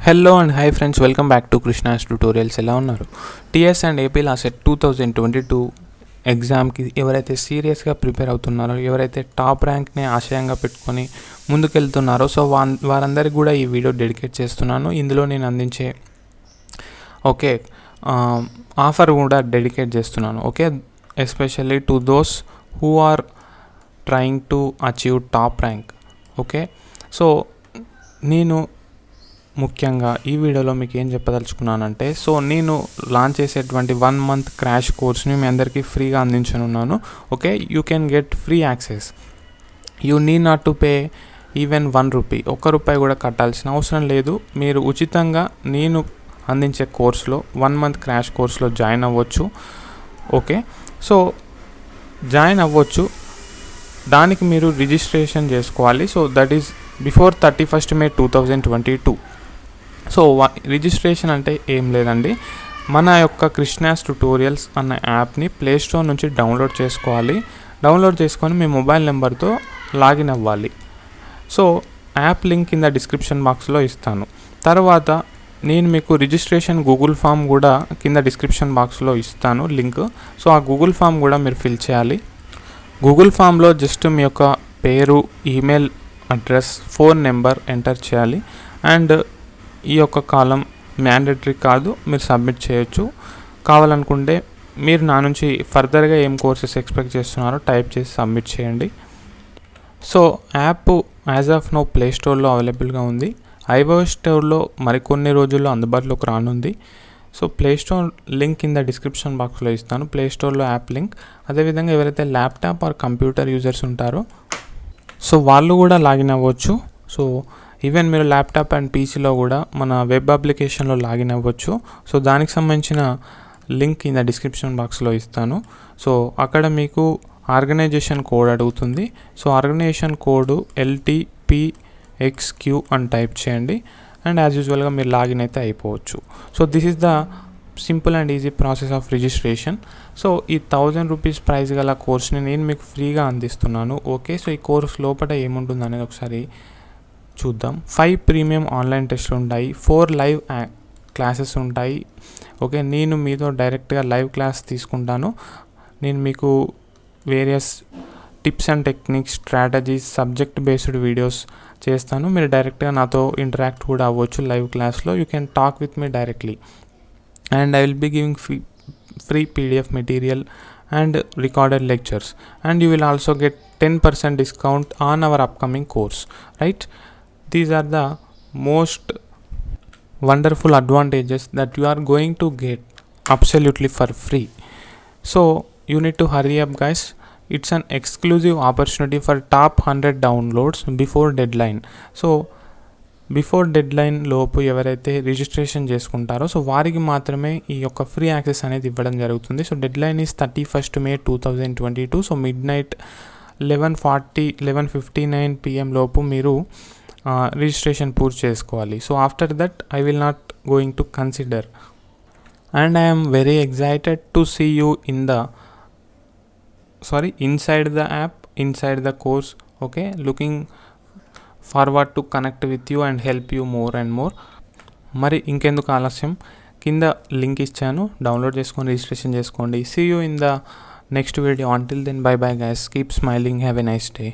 Hello and hi friends, welcome back to KRISHNA'S tutorials. ఎలా ఉన్నారు? TS and AP LAWCET 2022 ఎగ్జామ్కి ఎవరైతే సీరియస్గా ప్రిపేర్ అవుతున్నారో, ఎవరైతే టాప్ ర్యాంక్ని ఆశయంగా పెట్టుకొని ముందుకెళ్తున్నారో, సో వారందరికీ కూడా ఈ వీడియో డెడికేట్ చేస్తున్నాను. ఇందులో నేను అందించే ఆఫర్ కూడా డెడికేట్ చేస్తున్నాను. Especially to those who are trying to achieve top rank. So నేను ముఖ్యంగా ఈ వీడియోలో మీకు ఏం చెప్పదలుచుకున్నానంటే, సో నేను లాంచ్ చేసేటువంటి 1 month క్రాష్ కోర్స్ని మీ అందరికీ ఫ్రీగా అందించనున్నాను. You can get free access. You need not to pay even ₹1. ₹1 కూడా కట్టాల్సిన అవసరం లేదు. మీరు ఉచితంగా నేను అందించే కోర్సులో 1 month క్రాష్ కోర్సులో జాయిన్ అవ్వచ్చు. సో జాయిన్ అవ్వచ్చు. దానికి మీరు రిజిస్ట్రేషన్ చేసుకోవాలి. So that is before 31st May 2022. So registration అంటే ఏం లేదండి, మన యొక్క కృష్ణాస్ ట్యుటోరియల్స్ అన్న యాప్ని ప్లేస్టోర్ నుంచి డౌన్లోడ్ చేసుకోవాలి. డౌన్లోడ్ చేసుకొని మీ మొబైల్ నెంబర్తో లాగిన్ అవ్వాలి. సో యాప్ లింక్ కింద డిస్క్రిప్షన్ బాక్స్లో ఇస్తాను. తర్వాత నేను మీకు రిజిస్ట్రేషన్ గూగుల్ ఫామ్ కూడా కింద డిస్క్రిప్షన్ బాక్స్లో ఇస్తాను లింక్. సో ఆ గూగుల్ ఫామ్ కూడా మీరు ఫిల్ చేయాలి. గూగుల్ ఫామ్లో జస్ట్ మీ యొక్క పేరు, email address, phone number enter చేయాలి. అండ్ ఈ యొక్క కాలం మ్యాండేటరీ కాదు, మీరు సబ్మిట్ చేయొచ్చు. కావాలనుకుంటే మీరు నా నుంచి ఫర్దర్గా ఏం కోర్సెస్ ఎక్స్పెక్ట్ చేస్తున్నారో టైప్ చేసి సబ్మిట్ చేయండి. So app as of now play స్టోర్లో అవైలబుల్గా ఉంది. iOS స్టోర్లో మరికొన్ని రోజుల్లో అందుబాటులోకి రానుంది. సో ప్లే స్టోర్ లింక్ కింద డిస్క్రిప్షన్ బాక్స్లో ఇస్తాను, ప్లే స్టోర్లో యాప్ లింక్. అదేవిధంగా ఎవరైతే ల్యాప్టాప్ ఆర్ కంప్యూటర్ యూజర్స్ ఉంటారో సో వాళ్ళు కూడా లాగిన్ అవ్వచ్చు. సో ఈవెన్ మీరు ల్యాప్టాప్ అండ్ పీసీలో కూడా మన వెబ్ అప్లికేషన్లో లాగిన్ అవ్వచ్చు. సో దానికి సంబంధించిన లింక్ కింద డిస్క్రిప్షన్ బాక్స్లో ఇస్తాను. సో అక్కడ మీకు ఆర్గనైజేషన్ కోడ్ అడుగుతుంది. సో ఆర్గనైజేషన్ కోడ్ ltpxq అని టైప్ చేయండి. అండ్ యాజ్ యూజువల్గా మీరు లాగిన్ అయితే అయిపోవచ్చు. So this is the simple and easy process of registration. So ఈ ₹1000 ప్రైస్ గల కోర్స్ని నేను మీకు ఫ్రీగా అందిస్తున్నాను. సో ఈ కోర్స్ లోపల ఏముంటుంది అనేది ఒకసారి చూద్దాం. 5 ప్రీమియం ఆన్లైన్ టెస్ట్లు ఉంటాయి, 4 లైవ్ క్లాసెస్ ఉంటాయి. నేను మీతో డైరెక్ట్గా లైవ్ క్లాస్ తీసుకుంటాను. నేను మీకు various tips and techniques, strategies, subject based videos చేస్తాను. మీరు డైరెక్ట్గా నాతో ఇంటరాక్ట్ కూడా అవ్వచ్చు లైవ్ క్లాస్లో. You can talk with me directly. And I will be giving free PDF material and recorded lectures, and you will also get 10% discount on our upcoming course, right? These are the most wonderful advantages that you are going to get absolutely for free. So you need to hurry up, guys. It's an exclusive opportunity for top 100 downloads before deadline. So before dead line లోపు ఎవరైతే registration చేసుకుంటారో so వారికి మాత్రమే ఈ యొక్క free access అనేది ఇవ్వడం జరుగుతుంది. So dead line is 31st May 2022. So midnight 11:59 PM లోపు మీరు రిజిస్ట్రేషన్ పూర్తి చేసుకోవాలి. So after that I will not going to consider. And I am very excited to see you inside the app, inside the course. Looking forward to connect with you and help you more and more. మరి ఇంకెందుకు ఆలస్యం, కింద link ఇచ్చాను, download చేసుకొని registration చేసుకోండి. See you in the next video. Until then, bye bye guys. Keep smiling. Have a nice day.